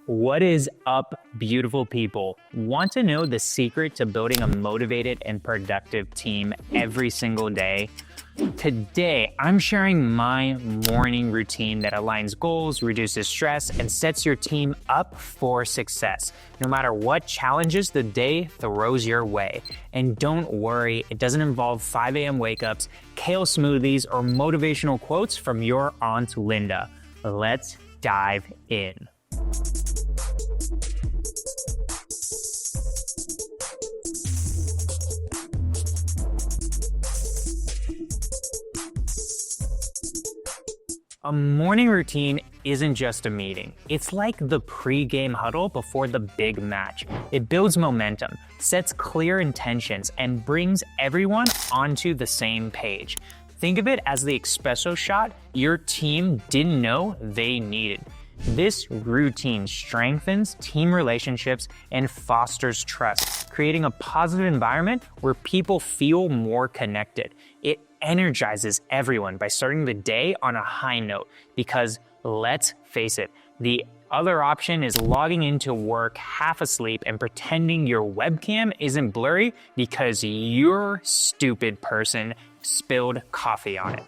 What is up, beautiful people? Want to know the secret to building a motivated and productive team every single day? Today, I'm sharing my morning routine that aligns goals, reduces stress, and sets your team up for success, no matter what challenges the day throws your way. And don't worry, it doesn't involve 5 a.m. wake-ups, kale smoothies, or motivational quotes from your Aunt Linda. Let's dive in. A morning routine isn't just a meeting. It's like the pre-game huddle before the big match. It builds momentum, sets clear intentions, and brings everyone onto the same page. Think of it as the espresso shot your team didn't know they needed. This routine strengthens team relationships and fosters trust, creating a positive environment where people feel more connected. It energizes everyone by starting the day on a high note because, let's face it, the other option is logging into work half asleep and pretending your webcam isn't blurry because your stupid person spilled coffee on it.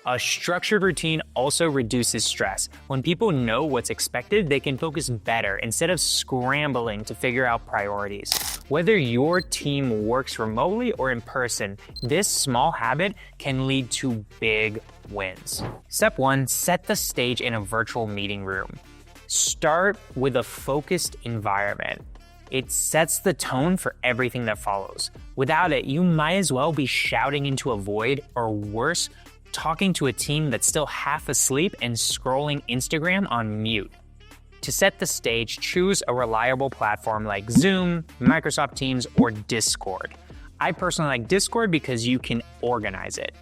A structured routine also reduces stress. When people know what's expected, they can focus better instead of scrambling to figure out priorities. Whether your team works remotely or in person, this small habit can lead to big wins. Step 1, set the stage in a virtual meeting room. Start with a focused environment. It sets the tone for everything that follows. Without it, you might as well be shouting into a void, or worse, talking to a team that's still half asleep and scrolling Instagram on mute. To set the stage, choose a reliable platform like Zoom, Microsoft Teams, or Discord. I personally like Discord because you can organize it.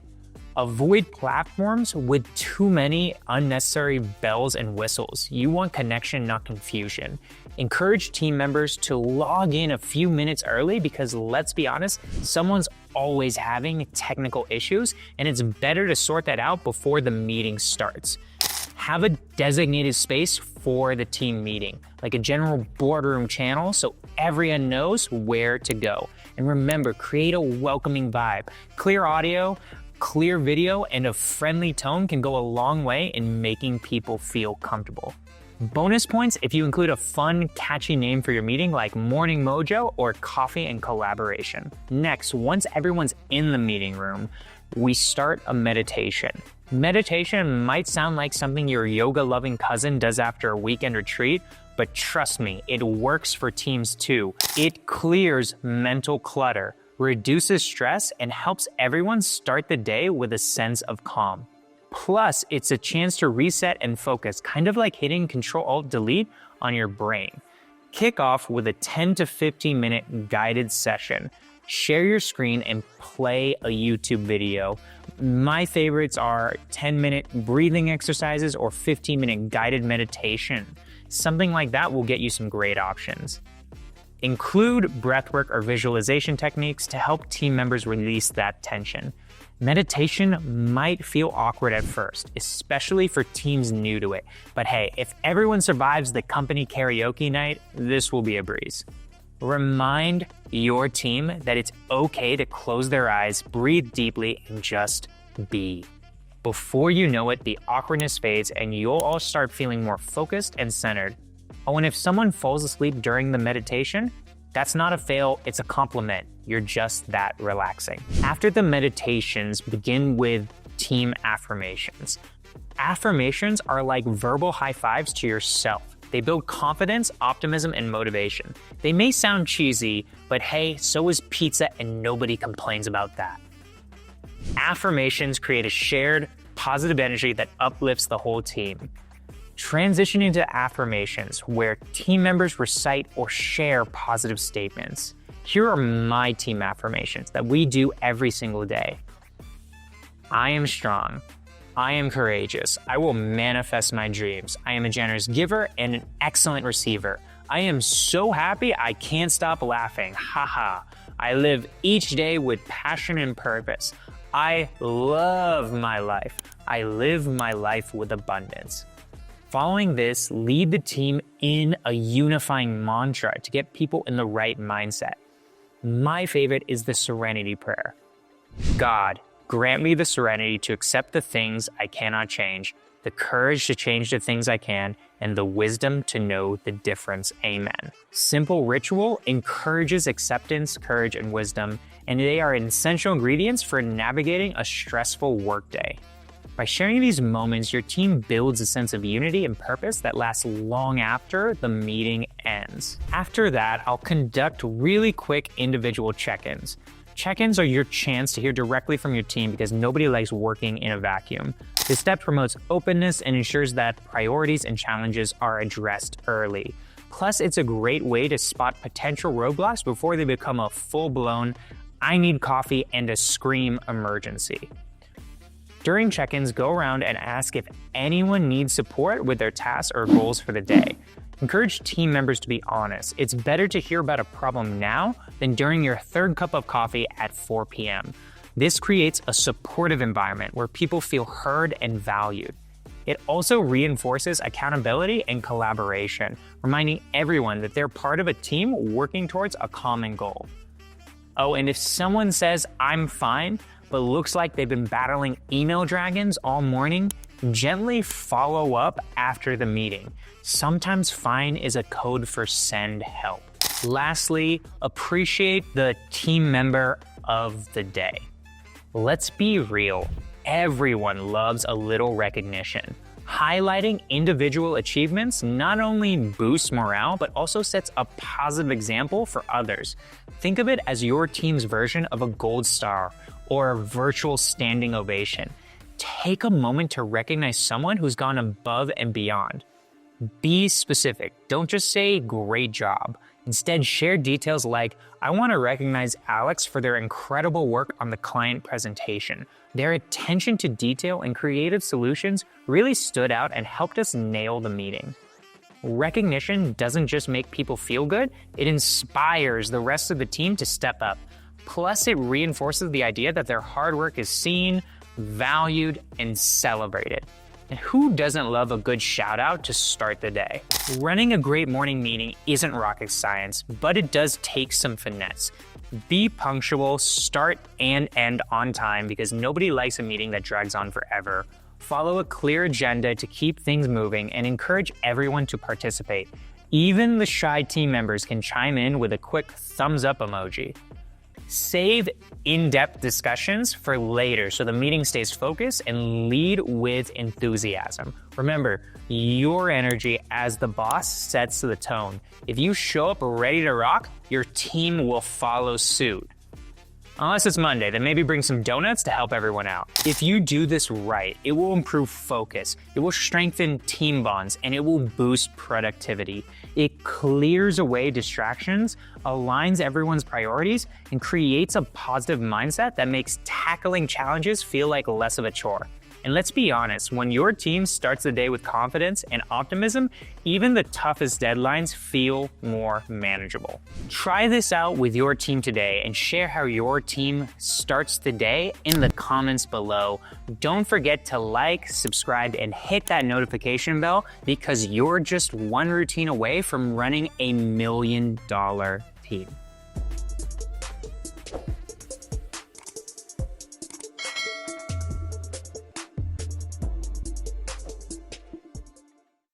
Avoid platforms with too many unnecessary bells and whistles. You want connection, not confusion. Encourage team members to log in a few minutes early because, let's be honest, someone's always having technical issues, and it's better to sort that out before the meeting starts. Have a designated space for the team meeting, like a general boardroom channel, so everyone knows where to go. And remember, create a welcoming vibe. Clear audio, clear video, and a friendly tone can go a long way in making people feel comfortable. Bonus points if you include a fun, catchy name for your meeting like Morning Mojo or Coffee and Collaboration. Next, once everyone's in the meeting room, we start a meditation. Meditation might sound like something your yoga-loving cousin does after a weekend retreat, but trust me, it works for teams too. It clears mental clutter, reduces stress, and helps everyone start the day with a sense of calm. Plus, it's a chance to reset and focus, kind of like hitting Control-Alt-Delete on your brain. Kick off with a 10 to 15 minute guided session. Share your screen and play a YouTube video. My favorites are 10-minute breathing exercises or 15-minute guided meditation. Something like that will get you some great options. Include breathwork or visualization techniques to help team members release that tension. Meditation might feel awkward at first, especially for teams new to it. But hey, if everyone survives the company karaoke night, this will be a breeze. Remind your team that it's okay to close their eyes, breathe deeply, and just be. Before you know it, the awkwardness fades and you'll all start feeling more focused and centered. Oh, and if someone falls asleep during the meditation, that's not a fail, it's a compliment. You're just that relaxing. After the meditations, begin with team affirmations. Affirmations are like verbal high fives to yourself. They build confidence, optimism, and motivation. They may sound cheesy, but hey, so is pizza and nobody complains about that. Affirmations create a shared, positive energy that uplifts the whole team. Transition into affirmations, where team members recite or share positive statements. Here are my team affirmations that we do every single day. I am strong. I am courageous. I will manifest my dreams. I am a generous giver and an excellent receiver. I am so happy I can't stop laughing. Haha. I live each day with passion and purpose. I love my life. I live my life with abundance. Following this, lead the team in a unifying mantra to get people in the right mindset. My favorite is the serenity prayer. God, grant me the serenity to accept the things I cannot change, the courage to change the things I can, and the wisdom to know the difference. Amen. Simple ritual encourages acceptance, courage, and wisdom, and they are essential ingredients for navigating a stressful workday. By sharing these moments, your team builds a sense of unity and purpose that lasts long after the meeting ends. After that, I'll conduct really quick individual check-ins. Check-ins are your chance to hear directly from your team because nobody likes working in a vacuum. This step promotes openness and ensures that priorities and challenges are addressed early. Plus, it's a great way to spot potential roadblocks before they become a full-blown, I need coffee and a scream emergency. During check-ins, go around and ask if anyone needs support with their tasks or goals for the day. Encourage team members to be honest. It's better to hear about a problem now than during your third cup of coffee at 4 p.m. This creates a supportive environment where people feel heard and valued. It also reinforces accountability and collaboration, reminding everyone that they're part of a team working towards a common goal. Oh, and if someone says, I'm fine, but looks like they've been battling email dragons all morning, gently follow up after the meeting. Sometimes fine is a code for send help. Lastly, appreciate the team member of the day. Let's be real, everyone loves a little recognition. Highlighting individual achievements not only boosts morale, but also sets a positive example for others. Think of it as your team's version of a gold star or a virtual standing ovation. Take a moment to recognize someone who's gone above and beyond. Be specific. Don't just say, great job. Instead, share details like, I want to recognize Alex for their incredible work on the client presentation. Their attention to detail and creative solutions really stood out and helped us nail the meeting. Recognition doesn't just make people feel good, it inspires the rest of the team to step up. Plus, it reinforces the idea that their hard work is seen, valued, and celebrated. And who doesn't love a good shout out to start the day? Running a great morning meeting isn't rocket science, but it does take some finesse. Be punctual, start and end on time because nobody likes a meeting that drags on forever. Follow a clear agenda to keep things moving and encourage everyone to participate. Even the shy team members can chime in with a quick thumbs up emoji. Save in-depth discussions for later so the meeting stays focused and lead with enthusiasm. Remember, your energy as the boss sets the tone. If you show up ready to rock, your team will follow suit. Unless it's Monday, then maybe bring some donuts to help everyone out. If you do this right, it will improve focus, it will strengthen team bonds, and it will boost productivity. It clears away distractions, aligns everyone's priorities, and creates a positive mindset that makes tackling challenges feel like less of a chore. And let's be honest, when your team starts the day with confidence and optimism, even the toughest deadlines feel more manageable. Try this out with your team today and share how your team starts the day in the comments below. Don't forget to like, subscribe, and hit that notification bell because you're just one routine away from running $1 million team.